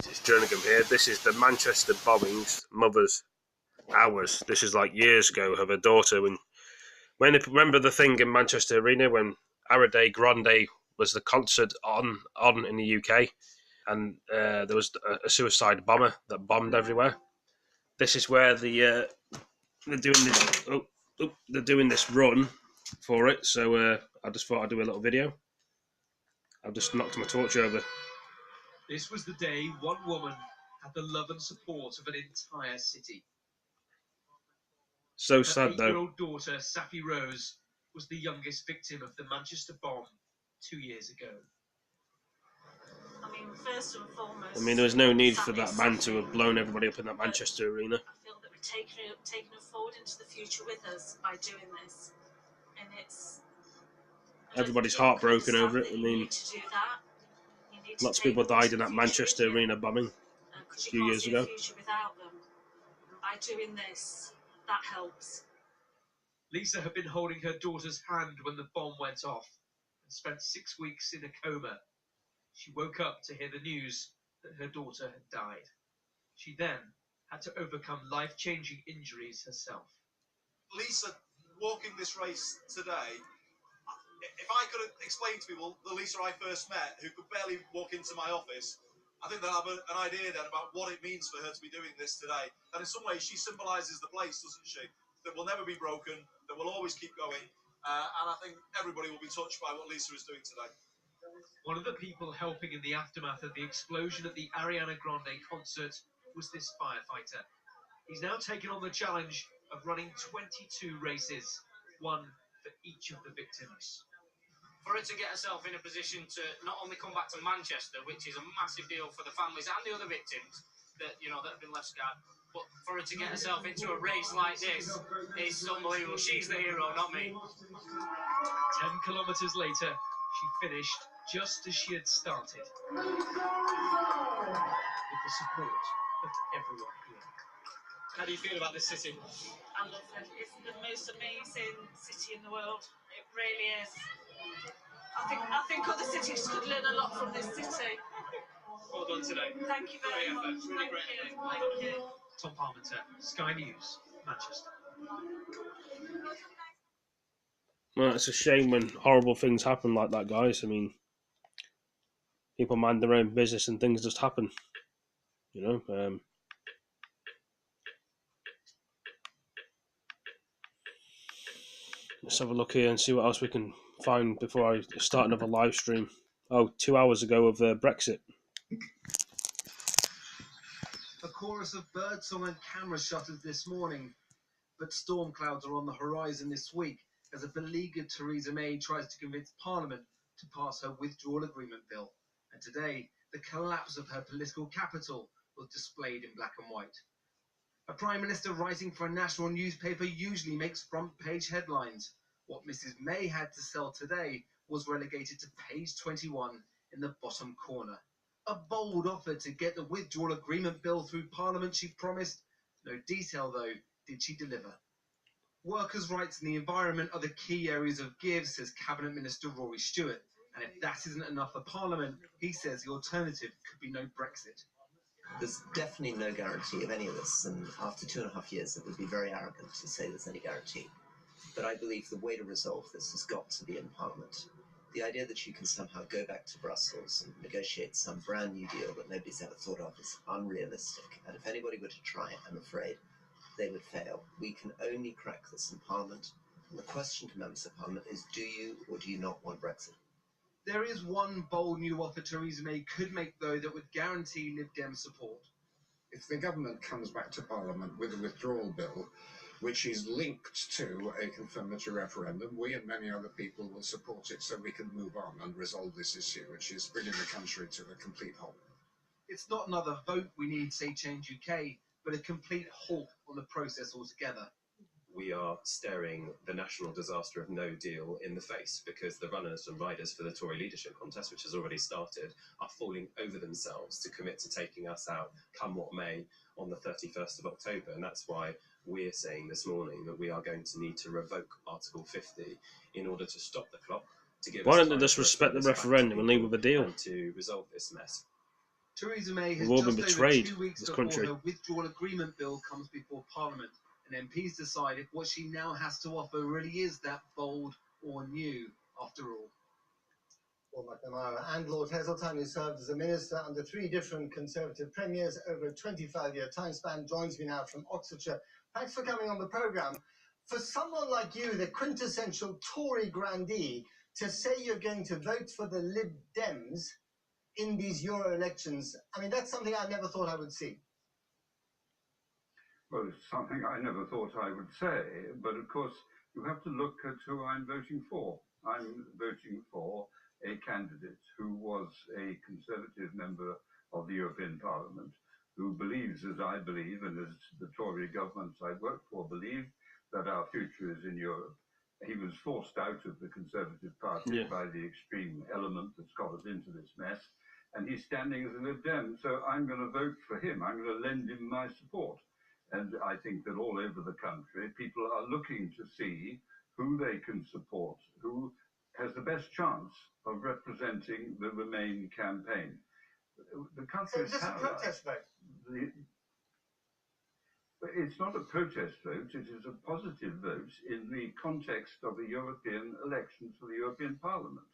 It's Jerningam here. This is the Manchester bombings, mother's hours. This is like years ago of a daughter. Remember the thing in Manchester Arena when Arade Grande was the concert on in the UK, and there was a suicide bomber that bombed everywhere. This is where they're doing this. They're doing this run for it. So I just thought I'd do a little video. I've just knocked my torch over. This was the day one woman had the love and support of an entire city. So sad, though. Her 8-year-old daughter, Safi Rose, was the youngest victim of the Manchester bomb 2 years ago. I mean, first and foremost, there was no need for that man to have blown everybody up in that Manchester arena. I feel that we're taking her forward into the future with us by doing this, and everybody's heartbroken over it. I mean, lots of people died in that Manchester arena bombing a few years ago. Without them. And by doing this, that helps. Lisa had been holding her daughter's hand when the bomb went off and spent 6 weeks in a coma. She woke up to hear the news that her daughter had died. She then had to overcome life-changing injuries herself. Lisa, walking this race today, if I could explain to people the Lisa I first met, who could barely walk into my office, I think they'll have an idea then about what it means for her to be doing this today. And in some ways, she symbolises the place, doesn't she? That will never be broken, that will always keep going. And I think everybody will be touched by what Lisa is doing today. One of the people helping in the aftermath of the explosion at the Ariana Grande concert was this firefighter. He's now taken on the challenge of running 22 races, one for each of the victims. For her to get herself in a position to not only come back to Manchester, which is a massive deal for the families and the other victims that that have been left scarred, but for her to get herself into a race like this is unbelievable. She's the hero, not me. 10 kilometres later, she finished just as she had started, with the support of everyone here. How do you feel about this city? I love it. It's the most amazing city in the world. It really is. I think other cities could learn a lot from this city. Well done today. Thank you very much. Really Thank you. Tom Parmenter, Sky News, Manchester. Well, it's a shame when horrible things happen like that, guys. I mean, people mind their own business and things just happen. Let's have a look here and see what else we can find before I start another live stream. 2 hours ago of Brexit. A chorus of birdsong and camera shutters this morning, but storm clouds are on the horizon this week as a beleaguered Theresa May tries to convince Parliament to pass her withdrawal agreement bill. And today, the collapse of her political capital was displayed in black and white. A Prime Minister writing for a national newspaper usually makes front-page headlines. What Mrs May had to sell today was relegated to page 21 in the bottom corner. A bold offer to get the withdrawal agreement bill through Parliament, she promised. No detail, though, did she deliver. Workers' rights and the environment are the key areas of give, says Cabinet Minister Rory Stewart. And if that isn't enough for Parliament, he says the alternative could be no Brexit. There's definitely no guarantee of any of this, and after 2.5 years it would be very arrogant to say there's any guarantee. But I believe the way to resolve this has got to be in Parliament. The idea that you can somehow go back to Brussels and negotiate some brand new deal that nobody's ever thought of is unrealistic, and if anybody were to try, I'm afraid they would fail. We can only crack this in Parliament, and the question to members of Parliament is, do you or do you not want Brexit? There is one bold new offer Theresa May could make, though, that would guarantee Lib Dem support. If the government comes back to Parliament with a withdrawal bill, which is linked to a confirmatory referendum, we and many other people will support it so we can move on and resolve this issue, which is bringing the country to a complete halt. It's not another vote we need, say Change UK, but a complete halt on the process altogether. We are staring the national disaster of no deal in the face because the runners and riders for the Tory leadership contest, which has already started, are falling over themselves to commit to taking us out, come what may, on the 31st of October. And that's why we're saying this morning that we are going to need to revoke Article 50 in order to stop the clock. To give Why don't they just respect the referendum and leave with a deal? And to resolve this mess. Theresa May has We've all been just over betrayed, 2 weeks this before country. her withdrawal agreement bill comes before Parliament, and MPs decide if what she now has to offer really is that bold or new after all. Paul McNamara and Lord Heseltine, who served as a minister under 3 different Conservative premiers over a 25-year time span, joins me now from Oxfordshire. Thanks for coming on the programme. For someone like you, the quintessential Tory grandee, to say you're going to vote for the Lib Dems in these Euro elections, I mean, that's something I never thought I would see. Well, it's something I never thought I would say, but of course you have to look at who I'm voting for. I'm voting for a candidate who was a Conservative member of the European Parliament, who believes, as I believe, and as the Tory governments I work for believe, that our future is in Europe. He was forced out of the Conservative Party by the extreme element that's got us into this mess, and he's standing as a Lib Dem, so I'm going to vote for him. I'm going to lend him my support. And I think that all over the country, people are looking to see who they can support, who has the best chance of representing the Remain campaign. The country is a protest vote? It's not a protest vote, it is a positive vote in the context of the European elections for the European Parliament.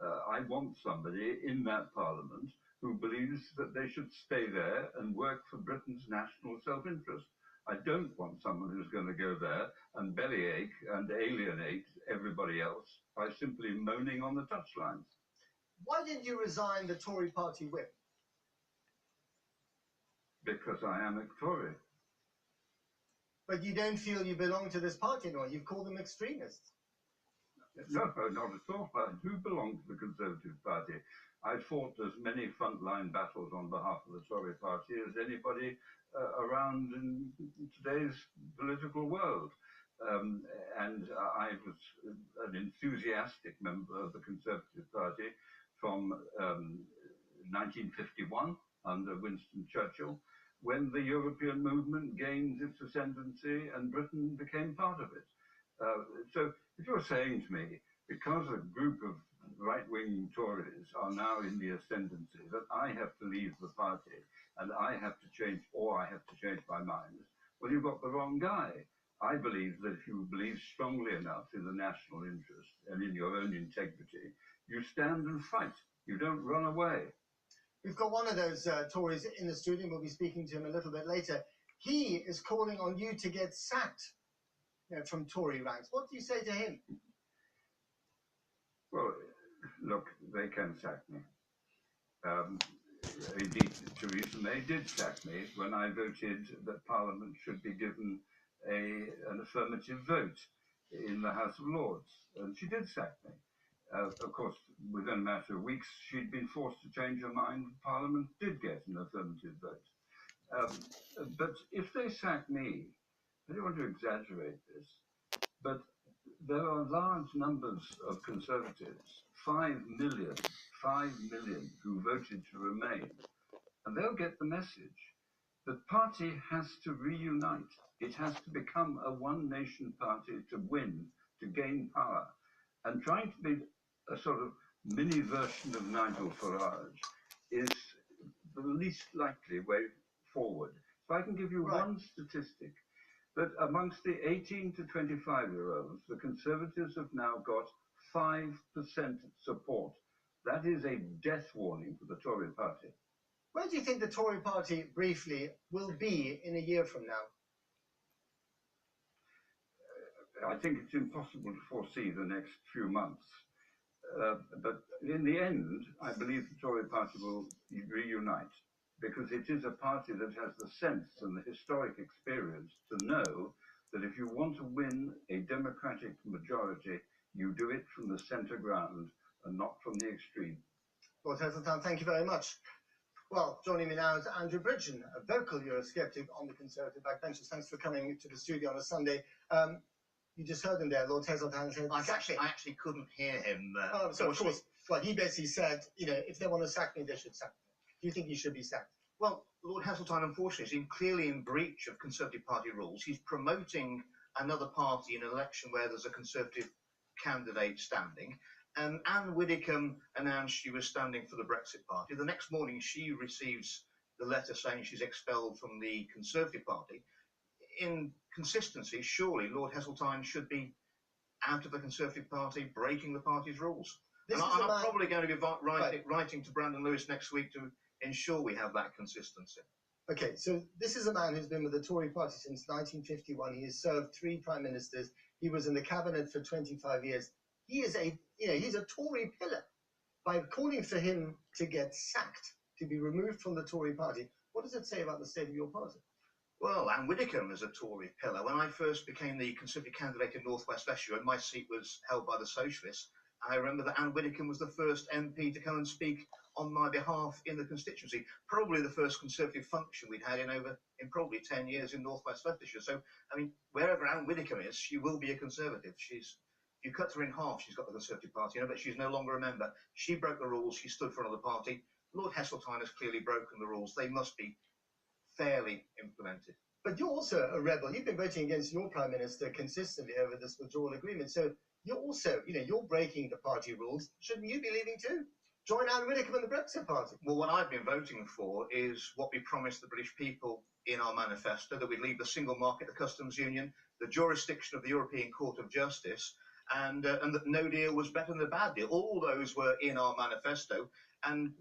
I want somebody in that Parliament who believes that they should stay there and work for Britain's national self-interest. I don't want someone who's going to go there and bellyache and alienate everybody else by simply moaning on the touchlines. Why did you resign the Tory party whip? Because I am a Tory. But you don't feel you belong to this party anymore. You've called them extremists. No, not at all. I do belong to the Conservative Party. I fought as many frontline battles on behalf of the Tory party as anybody around in today's political world. And I was an enthusiastic member of the Conservative Party from 1951 under Winston Churchill, when the European movement gained its ascendancy and Britain became part of it. So if you're saying to me, because a group of right-wing Tories are now in the ascendancy, that I have to leave the party and I have to change, or I have to change my mind, well, you've got the wrong guy. I believe that if you believe strongly enough in the national interest and in your own integrity, you stand and fight. You don't run away. We've got one of those Tories in the studio. We'll be speaking to him a little bit later. He is calling on you to get sacked from Tory ranks. What do you say to him? Well, look, they can sack me. Indeed, Theresa May did sack me when I voted that Parliament should be given an affirmative vote in the House of Lords, and she did sack me. Of course, within a matter of weeks, she'd been forced to change her mind. Parliament did get an affirmative vote. But if they sack me, I don't want to exaggerate this, but there are large numbers of Conservatives, 5 million, who voted to remain. And they'll get the message. The party has to reunite. It has to become a one-nation party to win, to gain power. And trying to be a sort of mini version of Nigel Farage is the least likely way forward. So I can give you one statistic, that amongst the 18 to 25-year-olds, the Conservatives have now got 5% support. That is a death warning for the Tory party. Where do you think the Tory party, briefly, will be in a year from now? I think it's impossible to foresee the next few months. But in the end, I believe the Tory party will reunite, because it is a party that has the sense and the historic experience to know that if you want to win a democratic majority, you do it from the centre ground and not from the extreme. Lord Heseltine, thank you very much. Well, joining me now is Andrew Bridgen, a vocal Eurosceptic on the Conservative backbenchers. Thanks for coming to the studio on a Sunday. You just heard him there, Lord Heseltine said... I actually couldn't hear him. So of course, well, he basically said, if they want to sack me, they should sack me. Do you think he should be sacked? Well, Lord Heseltine, unfortunately, is clearly in breach of Conservative Party rules. He's promoting another party in an election where there's a Conservative candidate standing. And Anne Widdecombe announced she was standing for the Brexit Party. The next morning, she receives the letter saying she's expelled from the Conservative Party. In consistency, surely Lord Heseltine should be out of the Conservative Party, breaking the party's rules. And I'm probably going to be writing to Brandon Lewis next week to ensure we have that consistency. Okay, so this is a man who's been with the Tory party since 1951. He has served 3 prime ministers. He was in the cabinet for 25 years. He is he's a Tory pillar. By calling for him to get sacked, to be removed from the Tory party, what does it say about the state of your party? Well, Anne Widdecombe is a Tory pillar. When I first became the Conservative candidate in North West Leicestershire and my seat was held by the Socialists, I remember that Anne Widdecombe was the first MP to come and speak on my behalf in the constituency. Probably the first Conservative function we'd had in probably 10 years in North West Leicestershire. So, I mean, wherever Anne Widdecombe is, she will be a Conservative. If you cut her in half, she's got the Conservative Party, but she's no longer a member. She broke the rules. She stood for another party. Lord Heseltine has clearly broken the rules. They must be fairly implemented. But you're also a rebel. You've been voting against your prime minister consistently over this withdrawal agreement. So you're also, you're breaking the party rules. Shouldn't you be leaving too? Join Anne Widdecombe and the Brexit Party. Well, what I've been voting for is what we promised the British people in our manifesto, that we'd leave the single market, the customs union, the jurisdiction of the European Court of Justice, and that no deal was better than a bad deal. All those were in our manifesto. And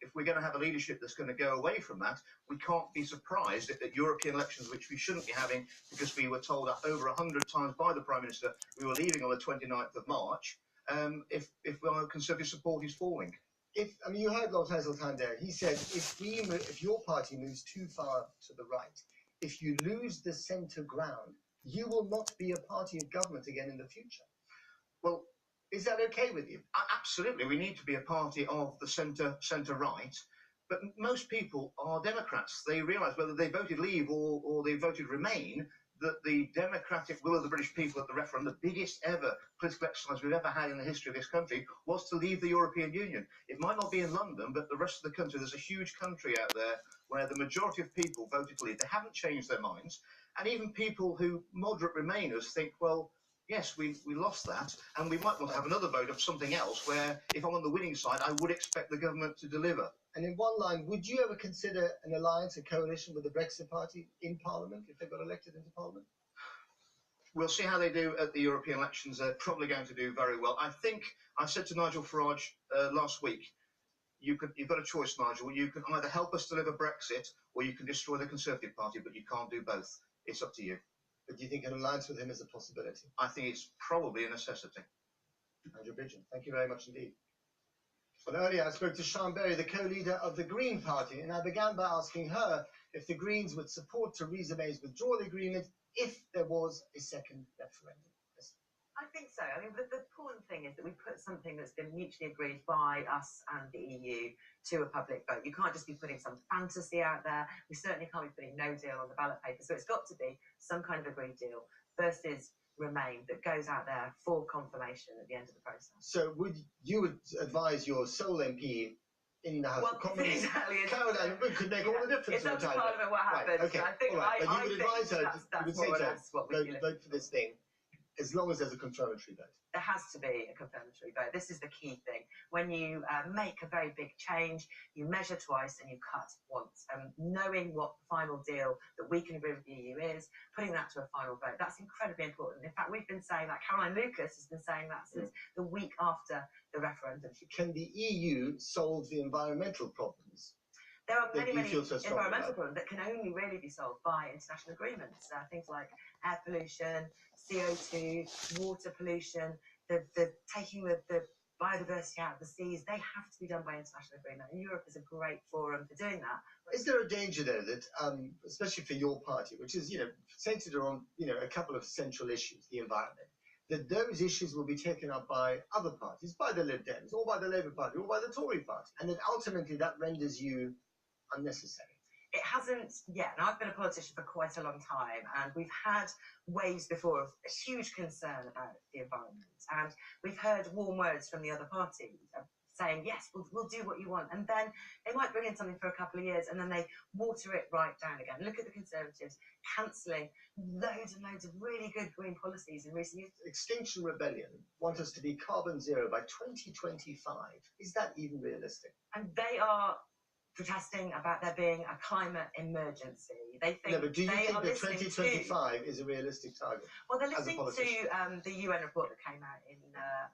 if we're going to have a leadership that's going to go away from that, we can't be surprised at European elections, which we shouldn't be having, because we were told over 100 times by the Prime Minister we were leaving on the 29th of March, if our Conservative support is falling. You heard Lord Heseltine there. He said, if your party moves too far to the right, if you lose the centre ground, you will not be a party of government again in the future. Well, is that okay with you? Absolutely. We need to be a party of the centre-right. But most people are Democrats. They realise whether they voted Leave or they voted Remain, that the democratic will of the British people at the referendum, the biggest ever political exercise we've ever had in the history of this country, was to leave the European Union. It might not be in London, but the rest of the country, there's a huge country out there where the majority of people voted to leave. They haven't changed their minds. And even people who, moderate Remainers, think, well, yes, we lost that, and we might want to have another vote of something else where, if I'm on the winning side, I would expect the government to deliver. And in one line, would you ever consider an alliance, a coalition with the Brexit Party in Parliament if they got elected into Parliament? We'll see how they do at the European elections. They're probably going to do very well. I think I said to Nigel Farage last week, you've got a choice, Nigel. You can either help us deliver Brexit or you can destroy the Conservative Party, but you can't do both. It's up to you. But do you think an alliance with him is a possibility? I think it's probably a necessity. Andrew Bridgen, thank you very much indeed. Well, earlier I spoke to Sian Berry, the co-leader of the Green Party, and I began by asking her if the Greens would support Theresa May's withdrawal agreement if there was a second referendum. I think so. I mean, the important thing is that we put something that's been mutually agreed by us and the EU to a public vote. You can't just be putting some fantasy out there. We certainly can't be putting no deal on the ballot paper. So it's got to be some kind of agreed deal versus Remain that goes out there for confirmation at the end of the process. So would advise your sole MP in the House of Commons, exactly, Caroline, could make all the difference. It's up to Parliament what happens. Right, okay. I think, right. But you would advise her, that's more or less what we vote for this thing, as long as there's a confirmatory vote. There has to be a confirmatory vote. This is the key thing. When you make a very big change, you measure twice and you cut once. Knowing what the final deal that we can agree with the EU is, putting that to a final vote, that's incredibly important. In fact, we've been saying that, Caroline Lucas has been saying that since the week after the referendum. Can the EU solve the environmental problems? There are many environmental problems that can only really be solved by international agreements. Things like air pollution, CO2, water pollution, the taking the biodiversity out of the seas, they have to be done by international agreement. And Europe is a great forum for doing that. Is there a danger, though, that, especially for your party, which is, centred on, a couple of central issues, the environment, that those issues will be taken up by other parties, by the Lib Dems, or by the Labour Party, or by the Tory Party, and that ultimately that renders you unnecessary? It hasn't yet. Now, I've been a politician for quite a long time, and we've had waves before of a huge concern about the environment, and we've heard warm words from the other parties saying, yes, we'll do what you want. And then they might bring in something for a couple of years and then they water it right down again. Look at the Conservatives cancelling loads and loads of really good green policies in recent years. Extinction Rebellion want us to be carbon zero by 2025. Is that even realistic? And they are protesting about there being a climate emergency. They think. No, but do you think that listening 2025 is a realistic target? Well, they're as a listening politician? to the UN report that came out in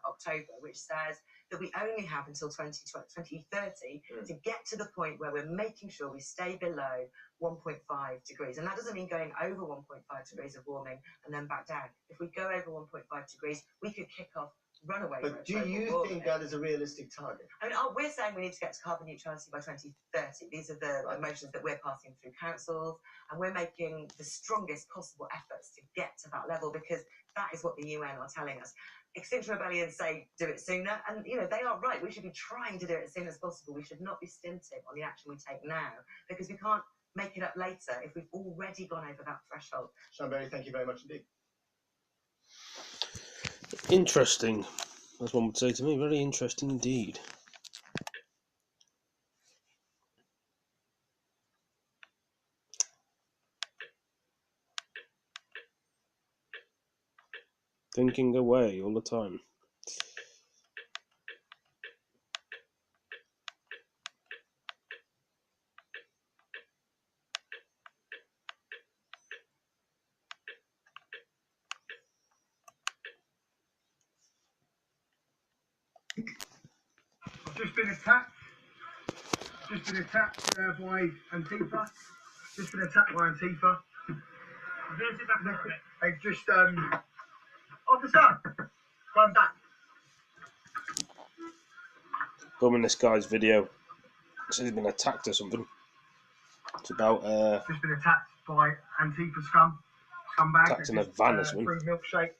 October, which says that we only have until 2030 to get to the point where we're making sure we stay below 1.5 degrees. And that doesn't mean going over 1.5 degrees of warming and then back down. If we go over 1.5 degrees, we could kick off runaway. But do you think that is a realistic target? I mean, we're saying we need to get to carbon neutrality by 2030. These are the motions that we're passing through councils, and we're making the strongest possible efforts to get to that level, because that is what the UN are telling us. Extinction Rebellion say do it sooner, and they are right. We should be trying to do it as soon as possible. We should not be stinting on the action we take now, because we can't make it up later if we've already gone over that threshold. Sean Berry, thank you very much indeed. Interesting, as one would say to me. Very interesting indeed. Thinking away all the time. I've just been attacked. By Antifa. Just been attacked by Antifa. They just officer, going back. Filming this guy's video. Says he's been attacked or something. It's about just been attacked by Antifa scumbag. Attacked in a van or something. Free milkshake.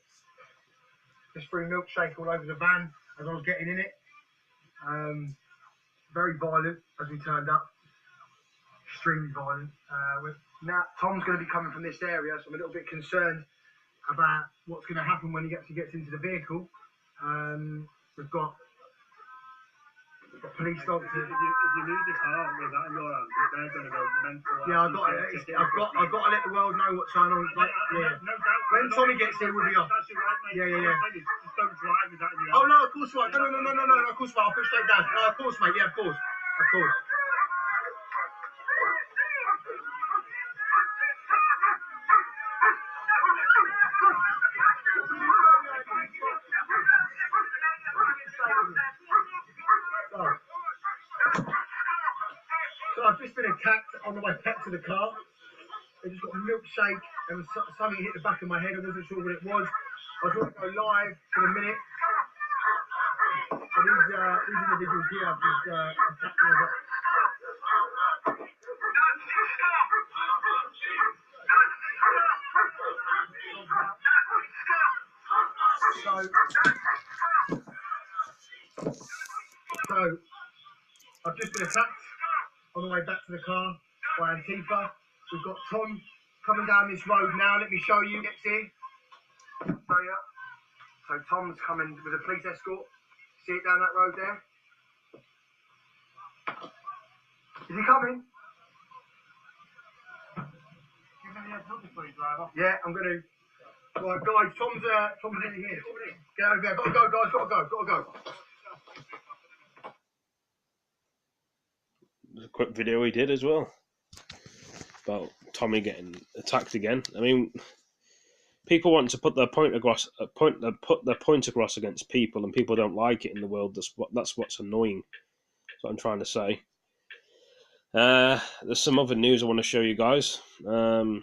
Just free milkshake all over the van as I was getting in it. Very violent as we turned up. Extremely violent. Now Tom's going to be coming from this area, so I'm a little bit concerned about what's going to happen when he actually gets into the vehicle. We've got police dogs. If you leave the car with that in your hands, they're going to go mental. Yeah, I've got to let the world know what's going on. Yeah. No doubt. When Tommy gets here, we'll be off. That's right, mate. Yeah. Just don't drive with that in your hands. Oh no, of course not. No. Of course not. I'll put it straight down. No, of course, mate. Yeah, of course. So I've just been attacked on the way back to the car. I just got a milkshake and something hit the back of my head. I wasn't sure what it was. I was going to go live for a minute. So these individuals here have just attacked me. So I've just been attacked on the way back to the car by Antifa. We've got Tom coming down this road now. Let me show you. Gets here. So Tom's coming with a police escort. See it down that road there? Is he coming? Yeah, I'm going to. Right, guys, Tom's in here. Get over there. Got to go, guys. Got to go. There's a quick video he did as well about Tommy getting attacked again. I mean, people want to put their point across, put their point across against people, and people don't like it in the world. That's what's annoying. That's what I'm trying to say. There's some other news I want to show you guys. It'd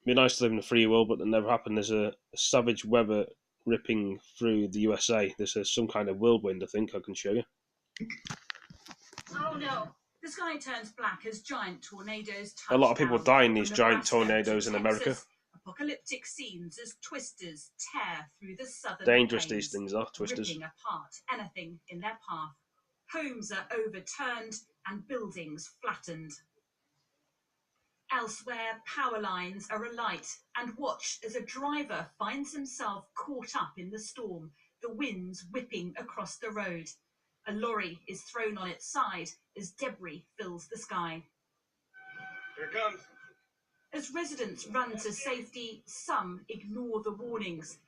be nice to live in a free world, but that never happened. There's a savage weather ripping through the USA. There's some kind of whirlwind, I think I can show you. Oh no. The sky turns black as giant tornadoes touch A lot of people down die in these from giant Nebraska tornadoes to in America. Texas. Apocalyptic scenes as twisters tear through the southern Dangerous plains, these things are, twisters. ripping apart anything in their path. Homes are overturned and buildings flattened. Elsewhere, power lines are alight, and watch as a driver finds himself caught up in the storm, the winds whipping across the road. A lorry is thrown on its side as debris fills the sky. Here it comes. As residents run to safety, some ignore the warnings.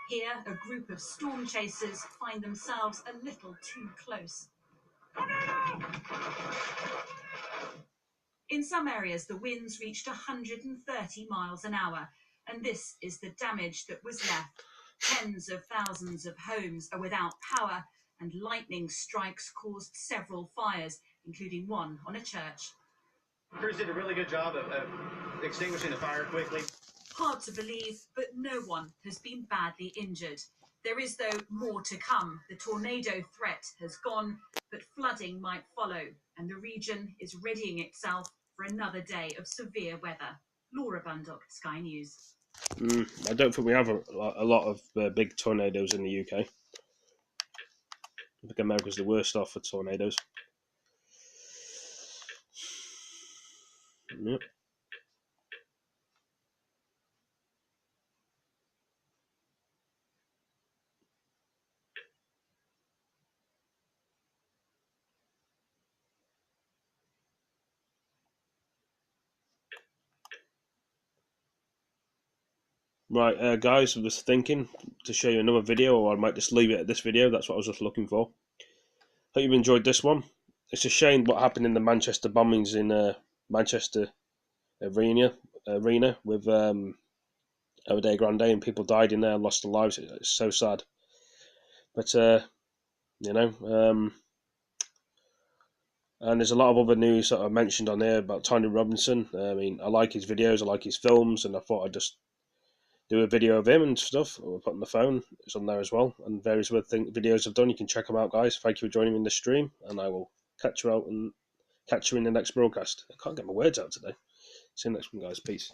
Here, a group of storm chasers find themselves a little too close. In some areas, the winds reached 130 miles an hour, and this is the damage that was left. Tens of thousands of homes are without power, and lightning strikes caused several fires, including one on a church. Crews did a really good job of extinguishing the fire quickly. Hard to believe, but no one has been badly injured. There is, though, more to come. The tornado threat has gone, but flooding might follow, and the region is readying itself for another day of severe weather. Laura Bundock, Sky News. I don't think we have a lot of big tornadoes in the UK. I think America's the worst off for tornadoes. Yep. Right, guys, I was thinking to show you another video, or I might just leave it at this video. That's what I was just looking for. Hope you've enjoyed this one. It's a shame what happened in the Manchester bombings in Manchester Arena with Everyday Grande, and people died in there and lost their lives. It's so sad. But, you know, and there's a lot of other news that I mentioned on there about Tony Robinson. I mean, I like his videos, I like his films, and I thought I'd just do a video of him and stuff. Or put on the phone. It's on there as well, and various other videos I've done. You can check them out, guys. Thank you for joining me in the stream, and I will catch you out and catch you in the next broadcast. I can't get my words out today. See you next one, guys. Peace.